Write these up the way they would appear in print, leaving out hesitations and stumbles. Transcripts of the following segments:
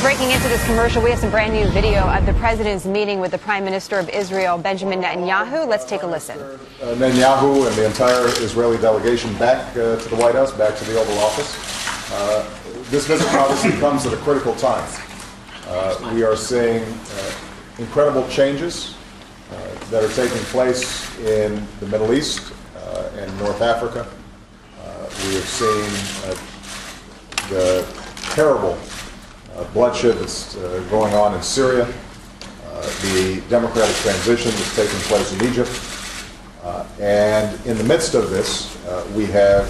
Breaking into this commercial, we have some brand new video of the president's meeting with the Prime Minister of Israel, Benjamin Netanyahu. Let's take a listen. Netanyahu and the entire Israeli delegation back to the White House, back to the Oval Office. This visit obviously comes at a critical time. We are seeing incredible changes that are taking place in the Middle East and North Africa. We have seen the terrible bloodshed that's going on in Syria, the democratic transition that's taking place in Egypt, and in the midst of this, we have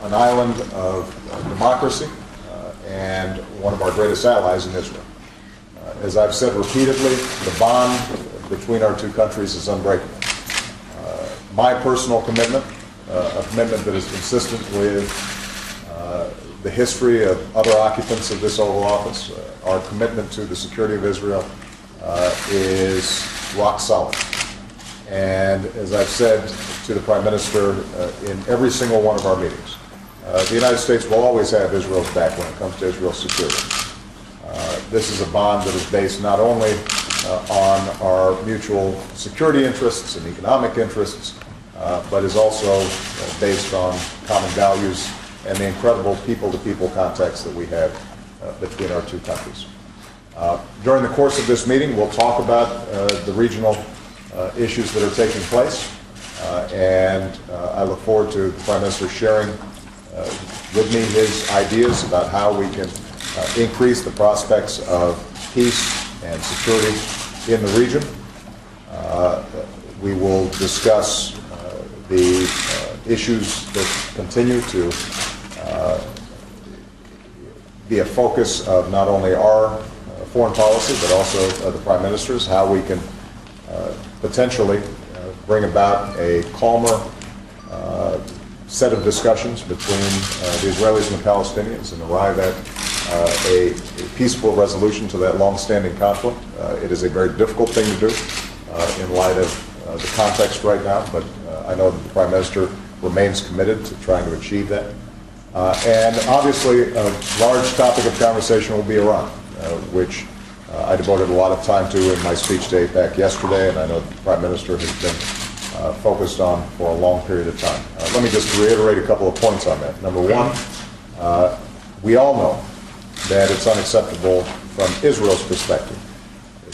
an island of democracy and one of our greatest allies in Israel. As I've said repeatedly, the bond between our two countries is unbreakable. My personal commitment, a commitment that is consistent with the history of other occupants of this Oval Office, our commitment to the security of Israel is rock solid. And as I've said to the Prime Minister in every single one of our meetings, the United States will always have Israel's back when it comes to Israel's security. This is a bond that is based not only on our mutual security interests and economic interests, but is also based on common values and the incredible people-to-people contacts that we have between our two countries. During the course of this meeting, we'll talk about the regional issues that are taking place, and I look forward to the Prime Minister sharing with me his ideas about how we can increase the prospects of peace and security in the region. We will discuss the issues that continue to be a focus of not only our foreign policy, but also the Prime Minister's, how we can potentially bring about a calmer set of discussions between the Israelis and the Palestinians and arrive at a peaceful resolution to that long-standing conflict. It is a very difficult thing to do in light of the context right now, but I know that the Prime Minister remains committed to trying to achieve that. And obviously, a large topic of conversation will be Iran, which I devoted a lot of time to in my speech to AIPAC yesterday, and I know the Prime Minister has been focused on for a long period of time. Let me just reiterate a couple of points on that. Number one, we all know that it's unacceptable from Israel's perspective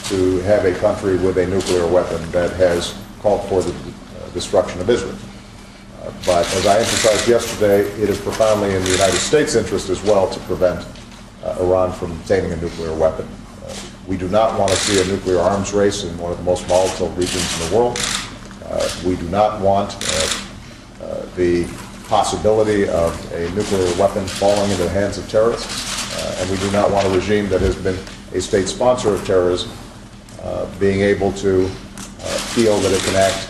to have a country with a nuclear weapon that has called for the destruction of Israel. But as I emphasized yesterday, it is profoundly in the United States' interest as well to prevent Iran from obtaining a nuclear weapon. We do not want to see a nuclear arms race in one of the most volatile regions in the world. We do not want the possibility of a nuclear weapon falling into the hands of terrorists. And we do not want a regime that has been a state sponsor of terrorism being able to feel that it can act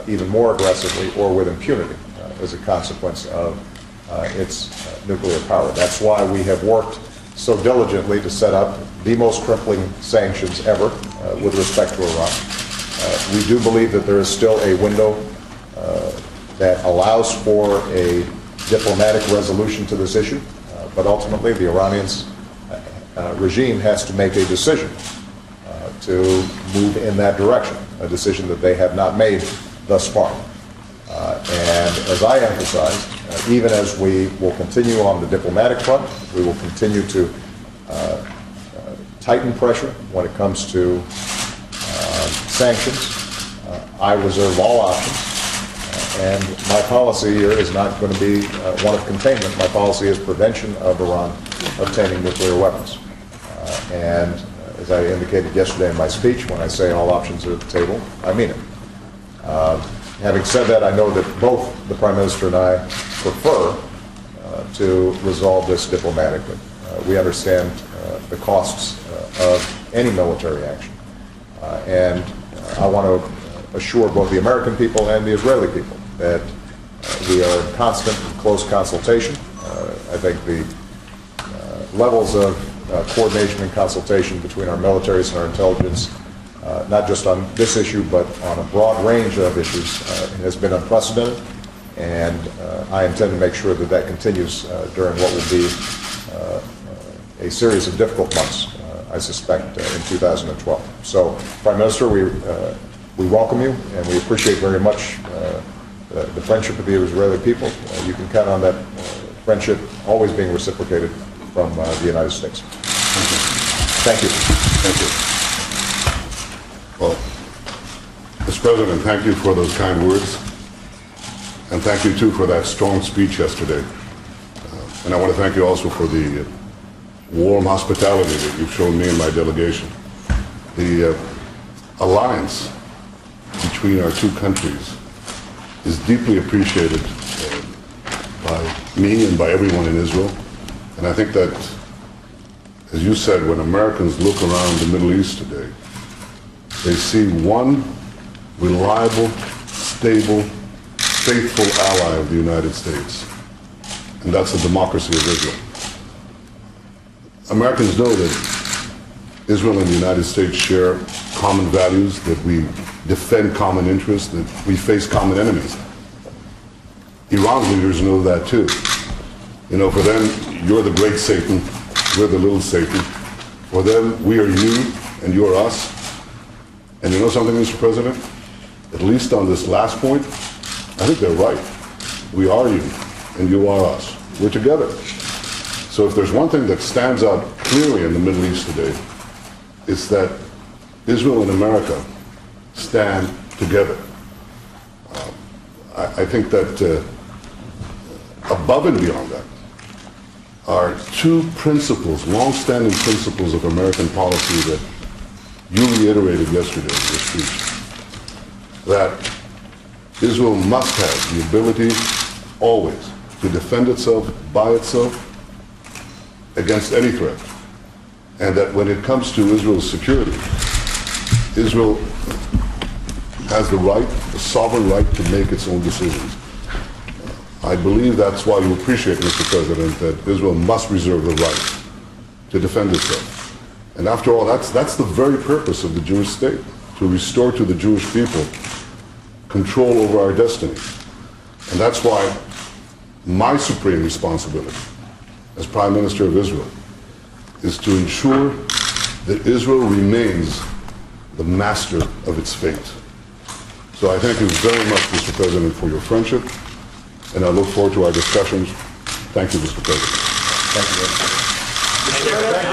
even more aggressively or with impunity as a consequence of its nuclear power. That's why we have worked so diligently to set up the most crippling sanctions ever with respect to Iran. We do believe that there is still a window that allows for a diplomatic resolution to this issue, but ultimately the Iranian regime has to make a decision to move in that direction, a decision that they have not made thus far. And as I emphasized, even as we will continue on the diplomatic front, we will continue to tighten pressure when it comes to sanctions. I reserve all options. And my policy here is not going to be one of containment. My policy is prevention of Iran obtaining nuclear weapons. And as I indicated yesterday in my speech, when I say all options are at the table, I mean it. Having said that, I know that both the Prime Minister and I prefer to resolve this diplomatically. We understand the costs of any military action. And I want to assure both the American people and the Israeli people that we are in constant and close consultation. I think the levels of coordination and consultation between our militaries and our intelligence, not just on this issue, but on a broad range of issues, has been unprecedented. And I intend to make sure that that continues during what will be a series of difficult months, I suspect, in 2012. So, Prime Minister, we welcome you, and we appreciate very much the friendship of the Israeli people. You can count on that friendship always being reciprocated from the United States. Thank you. Thank you. Well, Mr. President, thank you for those kind words. And thank you, too, for that strong speech yesterday. And I want to thank you also for the warm hospitality that you've shown me and my delegation. The alliance between our two countries is deeply appreciated by me and by everyone in Israel. And I think that, as you said, when Americans look around the Middle East today, they see one reliable, stable, faithful ally of the United States, and that's the democracy of Israel. Americans know that Israel and the United States share common values, that we defend common interests, that we face common enemies. Iran's leaders know that too. You know, for them, you're the great Satan, we're the little Satan. For them, we are you and you're us. And you know something, Mr. President? At least on this last point, I think they're right. We are you and you are us. We're together. So if there's one thing that stands out clearly in the Middle East today, it's that Israel and America stand together. I think that above and beyond that are two principles, long-standing principles of American policy that you reiterated yesterday in your speech. That Israel must have the ability always to defend itself by itself against any threat. And that when it comes to Israel's security, Israel has the right, the sovereign right to make its own decisions. I believe that's why you appreciate, Mr. President, that Israel must reserve the right to defend itself. And after all, that's the very purpose of the Jewish state, to restore to the Jewish people control over our destiny. And that's why my supreme responsibility as Prime Minister of Israel is to ensure that Israel remains the master of its fate. So I thank you very much, Mr. President, for your friendship, and I look forward to our discussions. Thank you, Mr. President. Thank you.